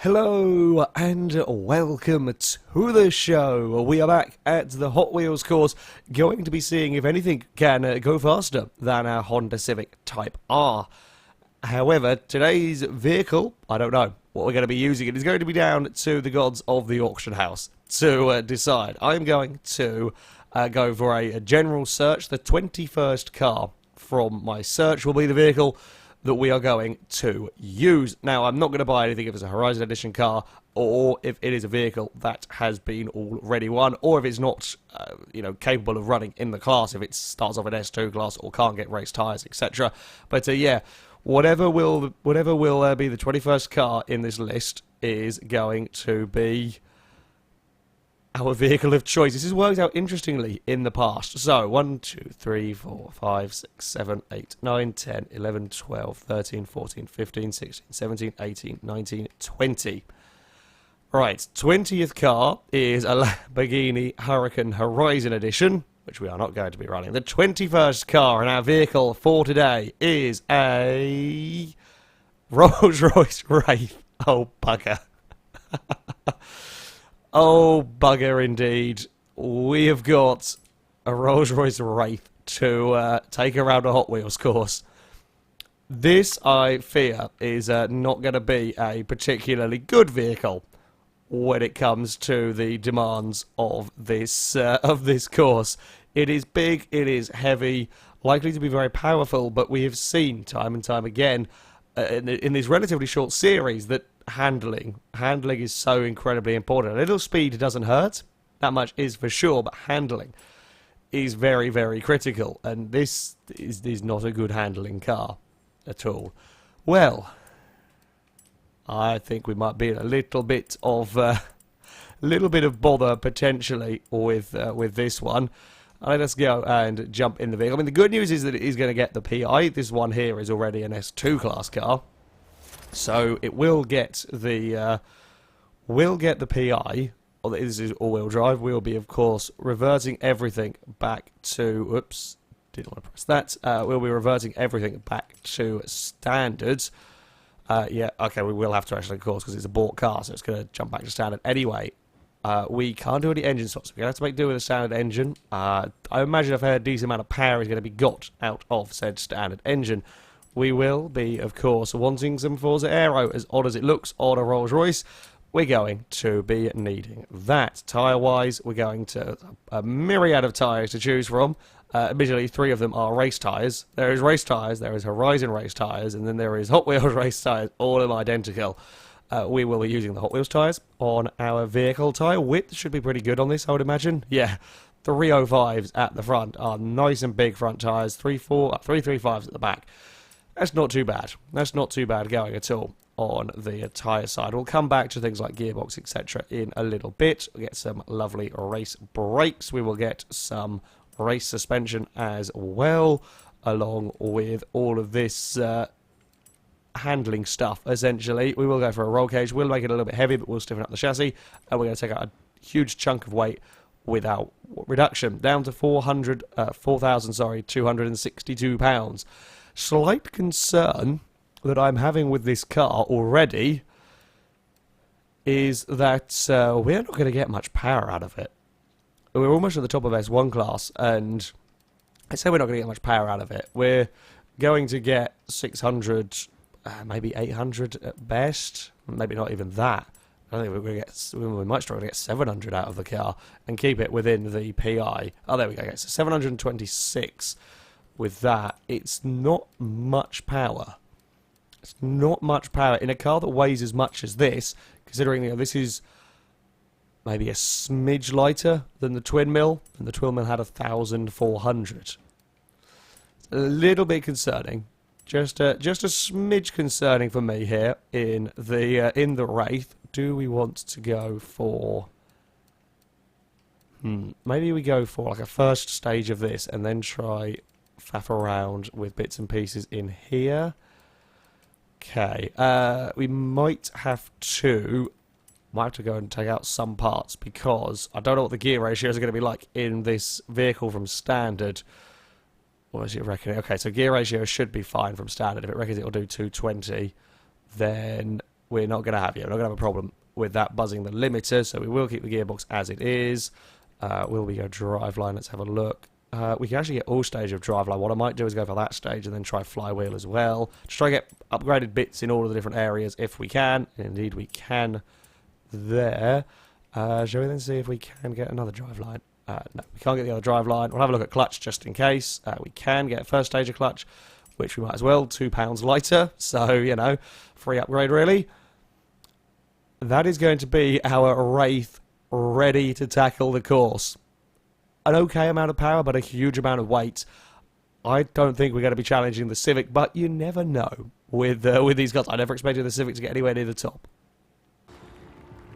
Hello and welcome to the show. We are back at the Hot Wheels course, going to be seeing if anything can go faster than our Honda Civic Type R. However, today's vehicle, I don't know what we're going to be using. It is going to be down to the gods of the auction house to decide. I'm going to go for a general search. The 21st car from my search will be the vehicle that we are going to use. Now, I'm not going to buy anything if it's a Horizon Edition car, or if it is a vehicle that has been already won, or if it's not, capable of running in the class, if it starts off an S2 class or can't get race tyres, etc. But yeah, whatever will be the 21st car in this list is going to be our vehicle of choice. This has worked out interestingly in the past. So, 1, 2, 3, 4, 5, 6, 7, 8, 9, 10, 11, 12, 13, 14, 15, 16, 17, 18, 19, 20. Right, 20th car is a Lamborghini Huracan Horizon Edition, which we are not going to be running. The 21st car in our vehicle for today is a Rolls-Royce Wraith. Oh, bugger. Oh, bugger indeed. We have got a Rolls-Royce Wraith to take around a Hot Wheels course. This, I fear, is not going to be a particularly good vehicle when it comes to the demands of this course. It is big, it is heavy, likely to be very powerful, but we have seen time and time again in this relatively short series that handling is so incredibly important. A little speed doesn't hurt, that much is for sure, but handling is very, very critical, and this is not a good handling car at all. Well, I think we might be in a little bit of bother potentially with this one. Let's go and jump in the vehicle. I mean, the good news is that it is going to get the PI. This one here is already an S2 class car, so it will get the PI. Or this is all-wheel drive. We'll be, of course, reverting everything back to. Oops, didn't want to press that. We'll be reverting everything back to standards. Yeah, okay, we will have to actually, of course, because it's a bought car, so it's going to jump back to standard anyway. We can't do any engine swaps. We're going to have to make do with a standard engine. I imagine a fair decent amount of power is going to be got out of said standard engine. We will be, of course, wanting some Forza Aero, as odd as it looks on a Rolls-Royce. We're going to be needing that. Tyre-wise, we're going to a myriad of tyres to choose from. Admittedly, 3 of them are race tyres. There is race tyres, there is Horizon race tyres, and then there is Hot Wheels race tyres, all of them identical. We will be using the Hot Wheels tyres on our vehicle. Tyre width should be pretty good on this, I would imagine. Yeah, 305s at the front are nice and big front tyres, 335s at the back. That's not too bad. That's not too bad going at all on the tyre side. We'll come back to things like gearbox, etc. in a little bit. We'll get some lovely race brakes. We will get some race suspension as well, along with all of this handling stuff, essentially. We will go for a roll cage. We'll make it a little bit heavy, but we'll stiffen up the chassis, and we're going to take out a huge chunk of weight without reduction, down to 4,262 pounds. Slight concern that I'm having with this car already is that we're not going to get much power out of it. We're almost at the top of S1 class, and I say we're not going to get much power out of it. We're going to get 600, maybe 800 at best, maybe not even that. I don't think we're going to get, we might struggle to get 700 out of the car and keep it within the PI. Oh, there we go. So 726 with that. It's not much power. It's not much power in a car that weighs as much as this, considering this is maybe a smidge lighter than the twin mill, and the twin mill had 1,400. It's a little bit concerning. Just a smidge concerning for me here in the Wraith. Do we want to go for? Maybe we go for like a first stage of this, and then try faff around with bits and pieces in here. Okay, we might have to go and take out some parts, because I don't know what the gear ratios are going to be like in this vehicle from standard. What is it reckoning? Okay, so gear ratio should be fine from standard. If it reckons it'll do 220, then we're not going to have you. We're not going to have a problem with that buzzing the limiter, so we will keep the gearbox as it is. Will we go driveline? Let's have a look. We can actually get all stage of driveline. What I might do is go for that stage and then try flywheel as well. Just try to get upgraded bits in all of the different areas if we can. Indeed, we can there. Shall we then see if we can get another driveline? No, we can't get the other driveline. We'll have a look at clutch just in case. We can get a first stage of clutch, which we might as well. £2 lighter, so, you know, free upgrade really. That is going to be our Wraith ready to tackle the course. An okay amount of power, but a huge amount of weight. I don't think we're going to be challenging the Civic, but you never know with these guys. I never expected the Civic to get anywhere near the top.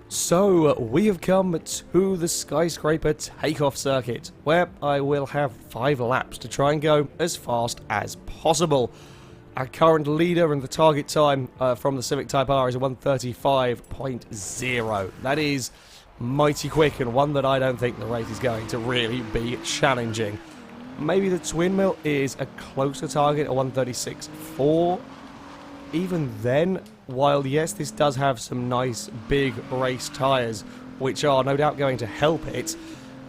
So, we have come to the skyscraper takeoff circuit, where I will have 5 laps to try and go as fast as possible. Our current leader and the target time from the Civic Type R is a 1:35.0. That is mighty quick, and one that I don't think the Wraith is going to really be challenging. Maybe the Twin Mill is a closer target, a 1:36.4. Even then, while yes, this does have some nice big race tyres, which are no doubt going to help it,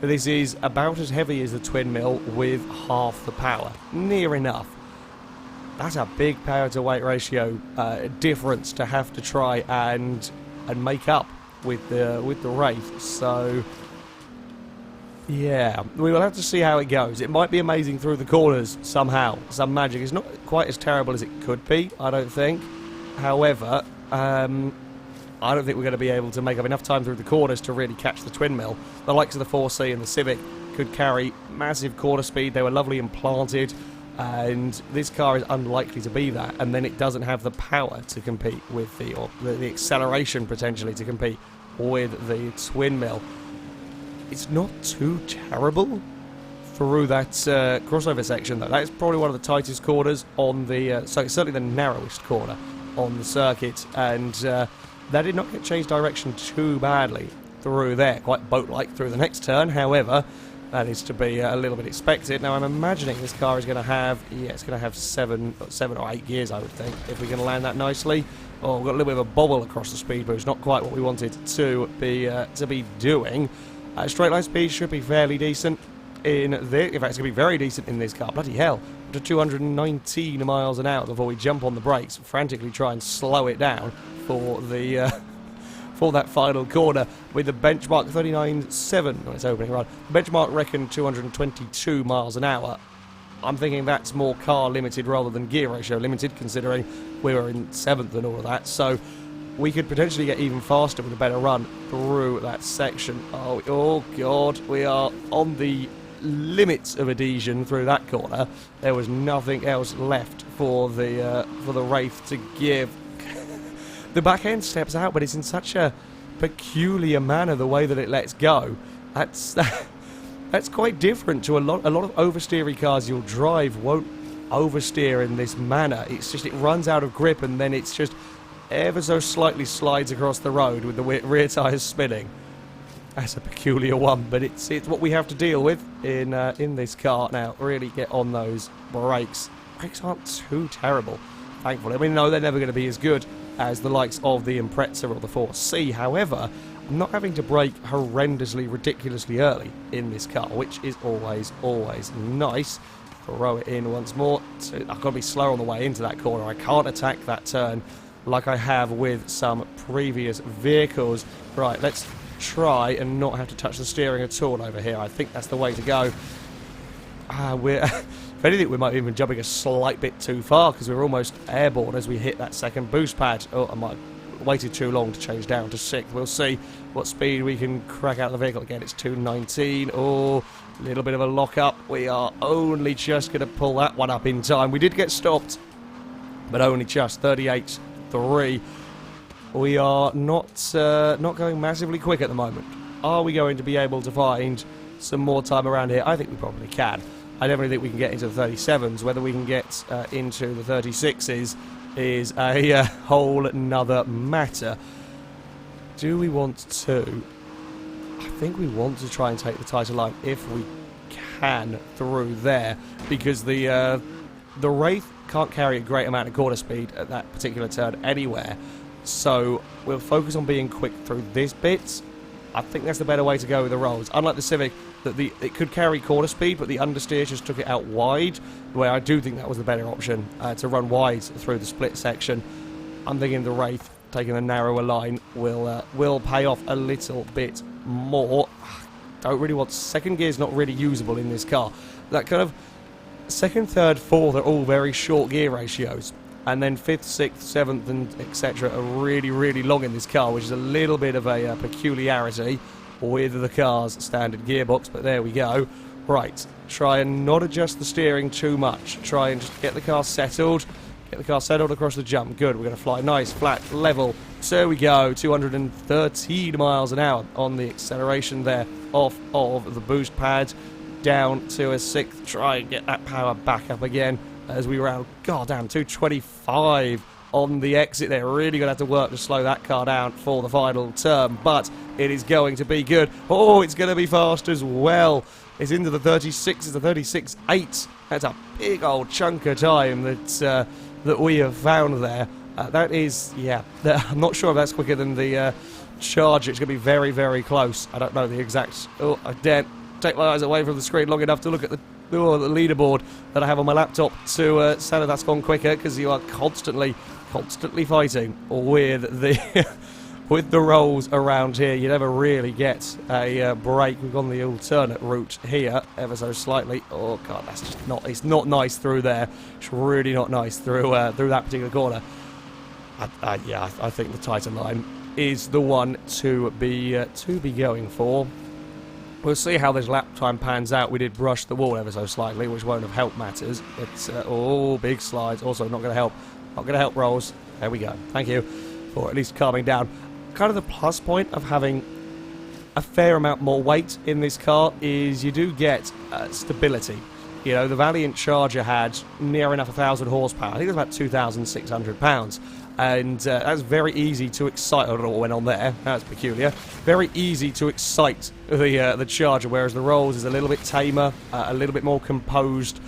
this is about as heavy as the Twin Mill with half the power. Near enough. That's a big power to weight ratio difference to have to try and make up with the Wraith. So yeah, we will have to see how it goes. It might be amazing through the corners somehow. Some magic. It's not quite as terrible as it could be, I don't think. However, I don't think we're going to be able to make up enough time through the corners to really catch the Twin Mill. The likes of the 4C and the Civic could carry massive corner speed. They were lovely implanted, and this car is unlikely to be that. And then it doesn't have the power to compete with the acceleration potentially to compete with the Twin Mill. It's not too terrible through that crossover section, though. That is probably one of the tightest corners on the... so it's certainly the narrowest corner on the circuit, and that did not get changed direction too badly through there. Quite boat-like through the next turn, however, that is to be a little bit expected. Now, I'm imagining this car is going to have... yeah, it's going to have 7 or 8 gears, I would think, if we can land that nicely. Oh, we've got a little bit of a bobble across the speed boost. Not quite what we wanted to be doing. Straight line speed should be fairly decent in this. In fact, it's going to be very decent in this car. Bloody hell. To 219 miles an hour before we jump on the brakes, frantically try and slow it down for the for that final corner with the benchmark 39.7 on its opening run. The benchmark reckoned 222 miles an hour. I'm thinking that's more car limited rather than gear ratio limited, considering we were in 7th and all of that. So we could potentially get even faster with a better run through that section. Oh God, we are on the limits of adhesion through that corner. There was nothing else left for the Wraith to give. The back end steps out, but it's in such a peculiar manner the way that it lets go. That's quite different to a lot of oversteery cars you'll drive won't oversteer in this manner. It's just it runs out of grip and then it's just ever so slightly slides across the road with the rear tyres spinning. That's a peculiar one, but it's what we have to deal with in this car now. Really get on those brakes. Brakes aren't too terrible, thankfully. I mean, no, they're never going to be as good as the likes of the Impreza or the 4C. However, I'm not having to brake horrendously, ridiculously early in this car, which is always nice. Throw it in once more. So I've got to be slower on the way into that corner. I can't attack that turn like I have with some previous vehicles. Right, let's try and not have to touch the steering at all over here. I think that's the way to go. If anything, we might be even jumping a slight bit too far because we're almost airborne as we hit that second boost pad. Oh, I might have waited too long to change down to 6th. We'll see what speed we can crack out of the vehicle. Again, it's 219. Oh, a little bit of a lock-up. We are only just going to pull that one up in time. We did get stopped, but only just. 38.3. We are not going massively quick at the moment. Are we going to be able to find some more time around here? I think we probably can. I definitely think we can get into the 37s. Whether we can get into the 36s is a whole nother matter. Do we want to? I think we want to try and take the title line if we can through there, because the Wraith can't carry a great amount of corner speed at that particular turn anywhere. So we'll focus on being quick through this bit. I think that's the better way to go with the rolls. Unlike the Civic, that it could carry corner speed, but the understeer just took it out wide, where I do think that was the better option, to run wide through the split section. I'm thinking the Wraith, taking a narrower line, will pay off a little bit more. Don't really want... Second gear's not really usable in this car. That kind of... Second, third, fourth are all very short gear ratios. And then 5th, 6th, 7th, and etc. are really, really long in this car, which is a little bit of a peculiarity with the car's standard gearbox, but there we go. Right, try and not adjust the steering too much. Try and just get the car settled. Get the car settled across the jump. Good, we're going to fly nice, flat, level. So there we go, 213 miles an hour on the acceleration there, off of the boost pad, down to a 6th. Try and get that power back up again as we round, goddamn, 225 on the exit there. Really going to have to work to slow that car down for the final turn, but it is going to be good. Oh, it's going to be fast as well. It's into the 36, it's a 36.8. That's a big old chunk of time that we have found there. That is, yeah, I'm not sure if that's quicker than the Charger. It's going to be very, very close. I don't know the exact... Oh, I daren't take my eyes away from the screen long enough to look at the leaderboard that I have on my laptop to say that that's gone quicker, because you are constantly fighting with the with the rolls around here. You never really get a break. We've gone the alternate route here ever so slightly. Oh god, that's just not, it's not nice through there. It's really not nice through through that particular corner. Yeah, I think the Titan line is the one to be going for. We'll see how this lap time pans out. We did brush the wall ever so slightly, which won't have helped matters. It's oh, big slides. Also, not going to help. Not going to help rolls. There we go. Thank you for at least calming down. Kind of the plus point of having a fair amount more weight in this car is you do get stability. You know, the Valiant Charger had near enough 1,000 horsepower. I think it was about 2,600 pounds. And that's very easy to excite. I don't know what went on there. That's peculiar. Very easy to excite the Charger, whereas the Rolls is a little bit tamer, a little bit more composed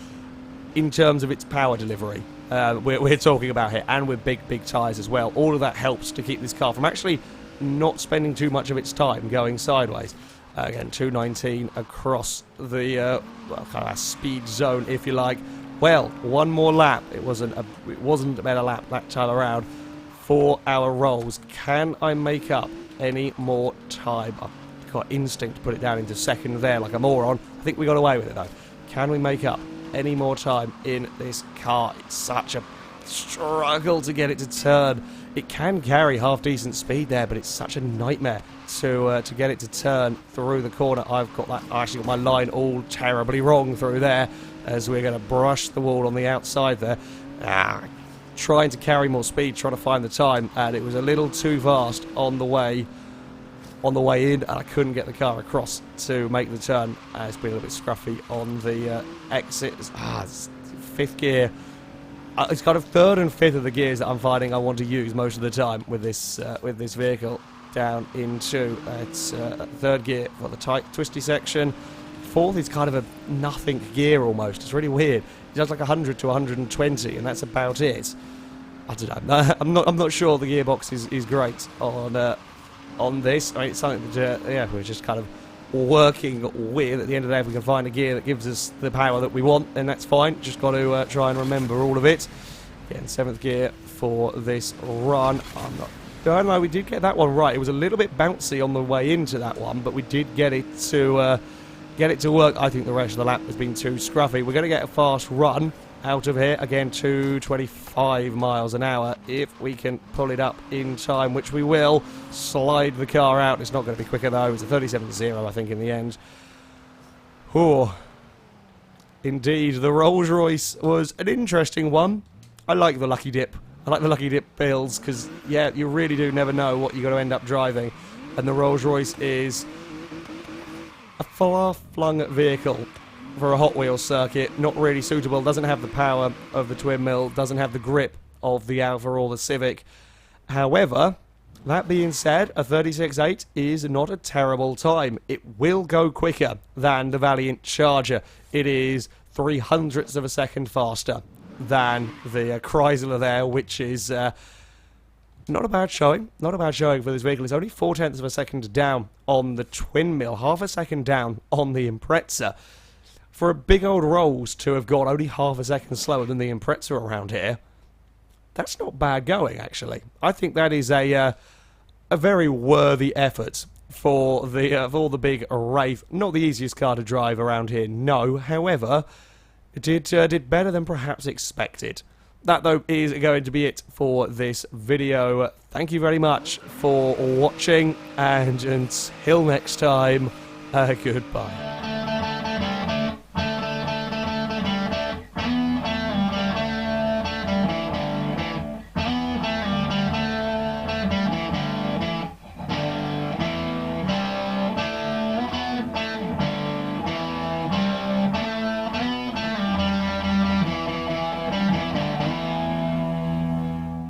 in terms of its power delivery. We're talking about here, and with big tyres as well. All of that helps to keep this car from actually not spending too much of its time going sideways. Again, 219 across the well, kind of a speed zone, if you like. Well, one more lap. It wasn't a better lap that time around for our Rolls. Can I make up any more time? I've got instinct to put it down into second there like a moron. I think we got away with it though. Can we make up any more time in this car? It's such a struggle to get it to turn. It can carry half decent speed there, but it's such a nightmare to get it to turn through the corner. I've got that. I actually got my line all terribly wrong through there, as we're going to brush the wall on the outside there. Trying to carry more speed, trying to find the time, and it was a little too fast on the way in, and I couldn't get the car across to make the turn. It's been a little bit scruffy on the exit. It's fifth gear. It's kind of third and fifth of the gears that I'm finding I want to use most of the time with this vehicle. Down into its third gear for the tight, twisty section. Fourth is kind of a nothing gear almost. It's really weird. It does like 100 to 120, and that's about it. I don't know. I'm not sure the gearbox is great on this. I mean, it's something that yeah, we're just kind of working with. At the end of the day, if we can find a gear that gives us the power that we want, then that's fine. Just got to try and remember all of it. Again, 7th gear for this run. I don't know, we did get that one right. It was a little bit bouncy on the way into that one, but we did get it to work. I think the rest of the lap has been too scruffy. We're going to get a fast run out of here. Again, 225 miles an hour. If we can pull it up in time, which we will, slide the car out. It's not going to be quicker, though. It's a 37.0, I think, in the end. Oh, indeed, the Rolls-Royce was an interesting one. I like the Lucky Dip. I like the Lucky Dip builds because, yeah, you really do never know what you're going to end up driving. And the Rolls-Royce is a far-flung vehicle for a Hot Wheels circuit. Not really suitable. Doesn't have the power of the twin mill. Doesn't have the grip of the Alfa or the Civic. However, that being said, a 36.8 is not a terrible time. It will go quicker than the Valiant Charger. It is 0.03 of a second faster than the Chrysler there, which is Not a bad showing. Not a bad showing for this vehicle. It's only 0.4 of a second down on the twin mill, half a second down on the Impreza. For a big old Rolls to have gone only half a second slower than the Impreza around here, that's not bad going, actually. I think that is a very worthy effort for the big Wraith. Not the easiest car to drive around here, no. However, it did better than perhaps expected. That, though, is going to be it for this video. Thank you very much for watching, and until next time, goodbye.